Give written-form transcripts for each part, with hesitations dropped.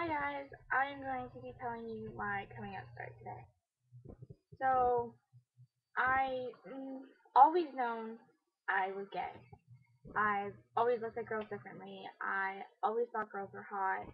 Hi guys, I'm going to be telling you my coming out story today. So, I always known I was gay. I've always looked at girls differently. I always thought girls were hot.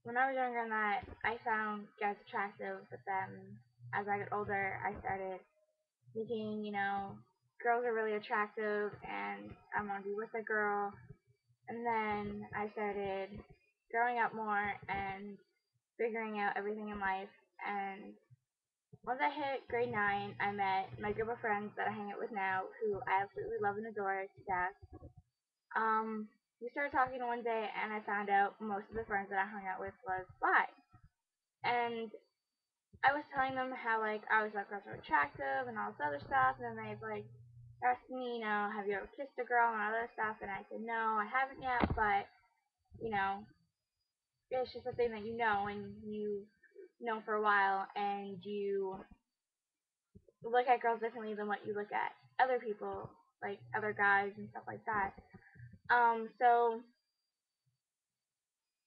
When I was younger than that, I found guys attractive, but then as I got older, I started thinking, girls are really attractive and I want to be with a girl. And then I started growing up more and figuring out everything in life. And once I hit grade 9, I met my group of friends that I hang out with now, who I absolutely love and adore to death. We started talking one day, and I found out most of the friends that I hung out with was bi. And I was telling them how, I always thought girls were attractive and all this other stuff, and then they'd, asked me, have you ever kissed a girl and all other stuff, and I said, no, I haven't yet, but, you know, it's just a thing that you know, and you know for a while, and you look at girls differently than what you look at other people, like other guys and stuff like that. So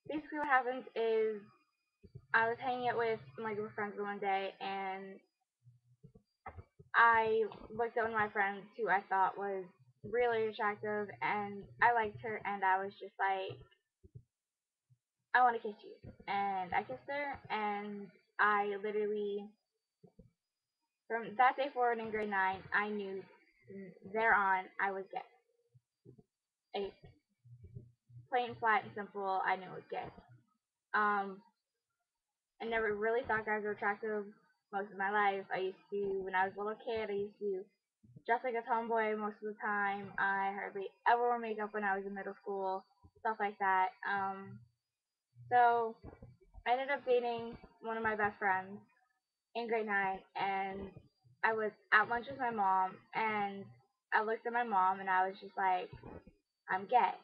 basically what happens is I was hanging out with my group of friends one day, and I looked at one of my friends who I thought was really attractive, and I liked her, and I was just like, I want to kiss you. And I kissed her, and I literally, from that day forward in grade 9, I knew thereon I was gay. Plain, flat, and simple, I knew it was gay. Um, I never really thought guys were attractive most of my life. I used to, when I was a little kid, I used to dress like a tomboy most of the time. I hardly ever wore makeup when I was in middle school, stuff like that. So I ended up dating one of my best friends in grade 9, and I was at lunch with my mom, and I looked at my mom, and I was just like, I'm gay.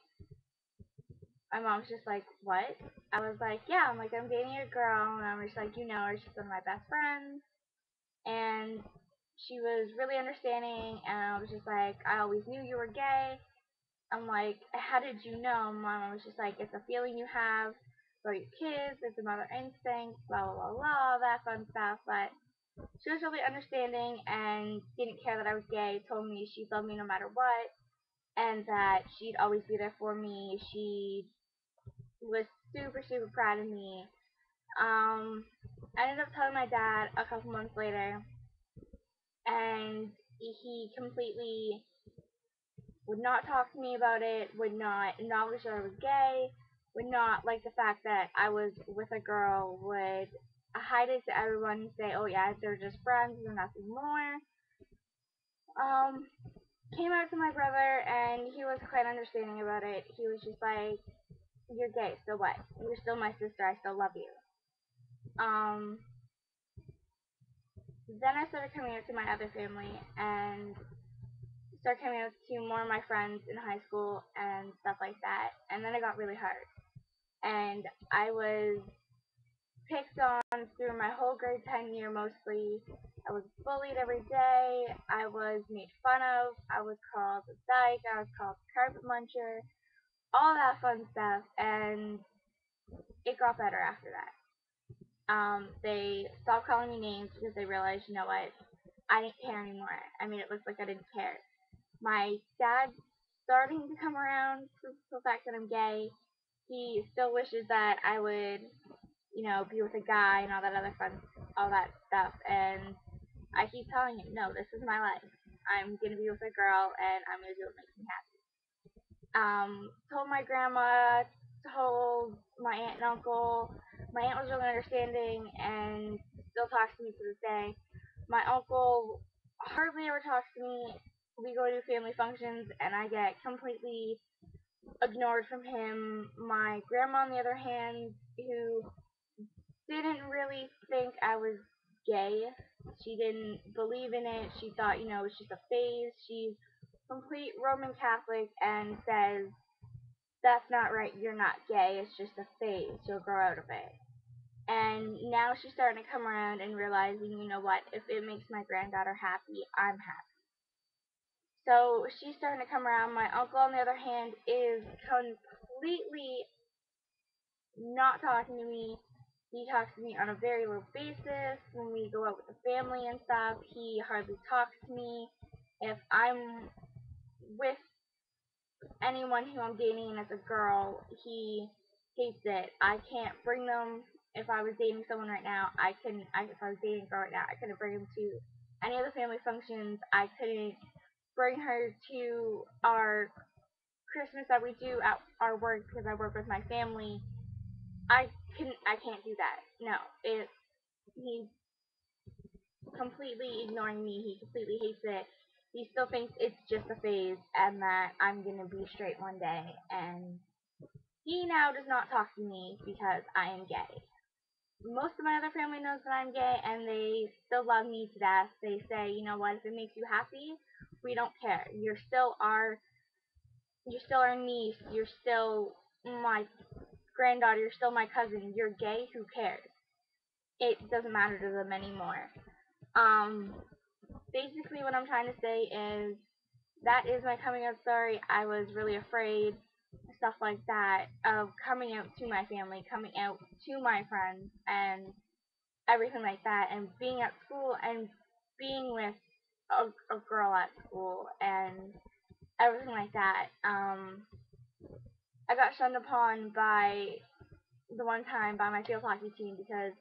My mom's just like, what? I was like, yeah, I'm dating a girl, and I'm just like, her, she's one of my best friends, and she was really understanding, and I was just like, I always knew you were gay. I'm like, how did you know? My mom was just like, it's a feeling you have for your kids, it's a mother instinct, blah, blah, blah, blah, that fun stuff, but she was really understanding and didn't care that I was gay, told me she'd love me no matter what, and that she'd always be there for me. She was super, super proud of me. I ended up telling my dad a couple months later, and he completely would not talk to me about it, would not acknowledge that I was gay, would not like the fact that I was with a girl, would hide it to everyone and say, oh yeah, they're just friends and nothing more. Um, Came out to my brother, and he was quite understanding about it. He was just like, you're gay, so what? You're still my sister, I still love you. Um, then I started coming out to my other family, and started coming out to more of my friends in high school and stuff like that. And then it got really hard. And I was picked on through my whole grade 10 year mostly. I was bullied every day. I was made fun of. I was called a dyke. I was called a carpet muncher. All that fun stuff. And it got better after that. They stopped calling me names because they realized, you know what, I didn't care anymore. I made it look like I didn't care. My dad's starting to come around to the fact that I'm gay. He still wishes that I would, be with a guy and all that other fun, all that stuff. And I keep telling him, no, this is my life. I'm gonna be with a girl, and I'm gonna do what makes me happy. Told my grandma, told my aunt and uncle. My aunt was really understanding and still talks to me to this day. My uncle hardly ever talks to me. We go to family functions, and I get completely ignored from him. My grandma, on the other hand, who didn't really think I was gay. She didn't believe in it. She thought, it was just a phase. She's complete Roman Catholic and says, that's not right, you're not gay, it's just a phase, you'll grow out of it. And now she's starting to come around and realizing, you know what, if it makes my granddaughter happy, I'm happy. So she's starting to come around. My uncle, on the other hand, is completely not talking to me. He talks to me on a very low basis. When we go out with the family and stuff, he hardly talks to me. If I'm with anyone who I'm dating as a girl, he hates it. I can't bring them. If I was dating someone right now, if I was dating a girl right now, I couldn't bring him to any of the family functions. I couldn't bring her to our Christmas that we do at our work because I work with my family. I can't do that. No, he's completely ignoring me. He completely hates it. He still thinks it's just a phase and that I'm gonna be straight one day. And he now does not talk to me because I am gay. Most of my other family knows that I'm gay and they still love me to death. They say, you know what, if it makes you happy, we don't care. You're still our niece, you're still my granddaughter, you're still my cousin, you're gay, who cares? It doesn't matter to them anymore. Um, Basically what I'm trying to say is that is my coming out story. I was really afraid, stuff like that, of coming out to my family, coming out to my friends, and everything like that, and being at school and being with a girl at school and everything like that. I got shunned upon by the one time by my field hockey team because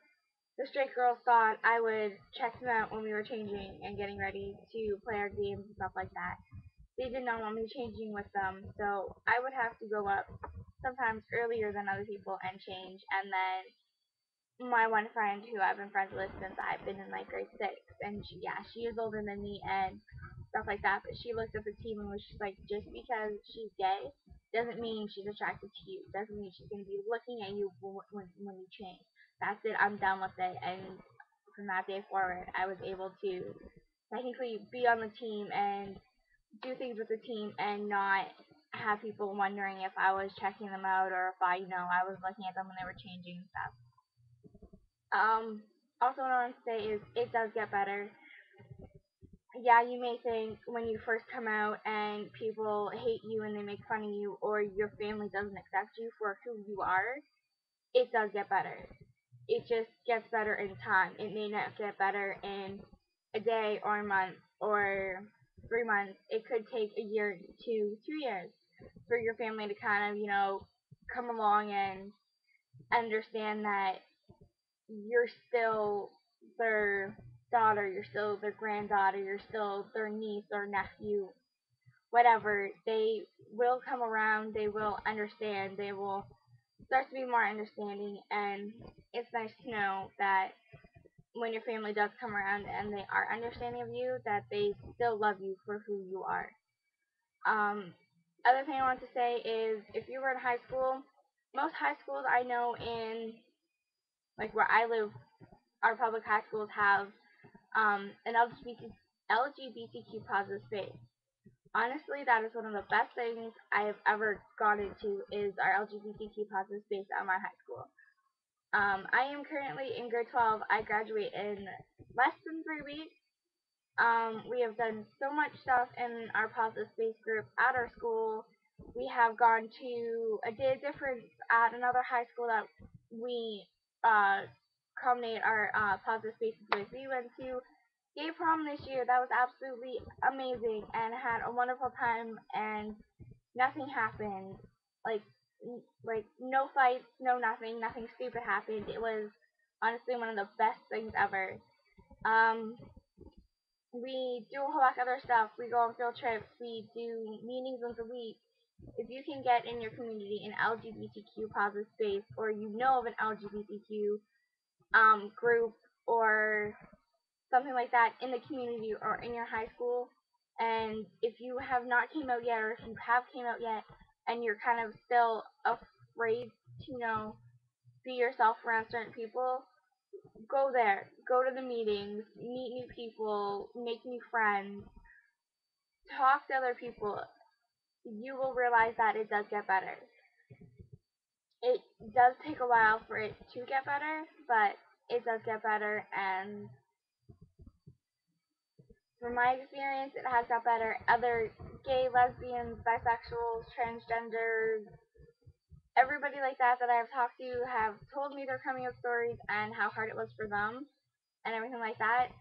the straight girls thought I would check them out when we were changing and getting ready to play our games and stuff like that. They did not want me changing with them, so I would have to go up sometimes earlier than other people and change. And then my one friend who I've been friends with since I've been in like grade 6, and she is older than me and stuff like that, but she looked at the team and was just like, just because she's gay doesn't mean she's attracted to you. Doesn't mean she's going to be looking at you when you change. That's it. I'm done with it. And from that day forward, I was able to technically be on the team and do things with the team and not have people wondering if I was checking them out or if I was looking at them when they were changing and stuff. Also what I want to say is it does get better. Yeah, you may think when you first come out and people hate you and they make fun of you or your family doesn't accept you for who you are, it does get better. It just gets better in time. It may not get better in a day or a month or 3 months. It could take a year to 2 years for your family to kind of, come along and understand that you're still their daughter, you're still their granddaughter, you're still their niece or nephew, whatever. They will come around, they will understand, they will start to be more understanding, and it's nice to know that when your family does come around and they are understanding of you, that they still love you for who you are. Um, Other thing I want to say is if you were in high school, most high schools I know in like where I live, our public high schools have an LGBTQ positive space. Honestly, that is one of the best things I have ever gone into is our LGBTQ positive space at my high school. I am currently in grade 12. I graduate in less than 3 weeks. We have done so much stuff in our positive space group at our school. We have gone to a day of difference at another high school that we culminate our positive spaces with. We went to gay prom this year. That was absolutely amazing and had a wonderful time and nothing happened. Like like no fights, no nothing, nothing stupid happened. It was honestly one of the best things ever. Um, we do a whole lot of other stuff. We go on field trips. We do meetings once a week. If you can get in your community an LGBTQ positive space, or you know of an LGBTQ group or something like that in the community or in your high school, and if you have not came out yet, or if you have came out yet, and you're kind of still afraid to be yourself around certain people, go there, go to the meetings, meet new people, make new friends, talk to other people. You will realize that it does get better. It does take a while for it to get better, but it does get better, and from my experience, it has got better. Other gay, lesbians, bisexuals, transgenders, everybody like that that I've talked to have told me their coming out stories and how hard it was for them and everything like that.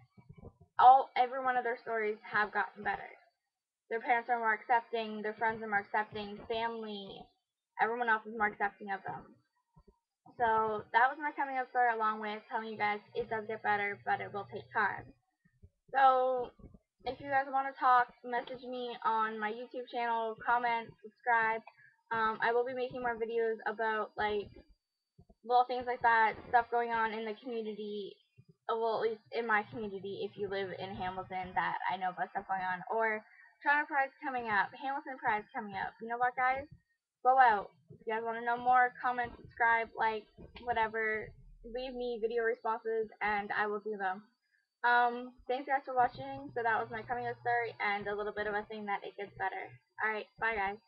Every one of their stories have gotten better. Their parents are more accepting, their friends are more accepting, family, everyone else is more accepting of them. So that was my coming out story, along with telling you guys it does get better, but it will take time. So if you guys want to talk, message me on my YouTube channel, comment, subscribe. I will be making more videos about like little things like that, stuff going on in the community. Well, at least in my community, if you live in Hamilton, that I know about stuff going on, or Toronto Pride's coming up, Hamilton Pride's coming up. You know what, guys? Go out. If you guys want to know more, comment, subscribe, like, whatever. Leave me video responses, and I will do them. Thanks guys for watching. So that was my coming out story and a little bit of a thing that it gets better. Alright, bye guys.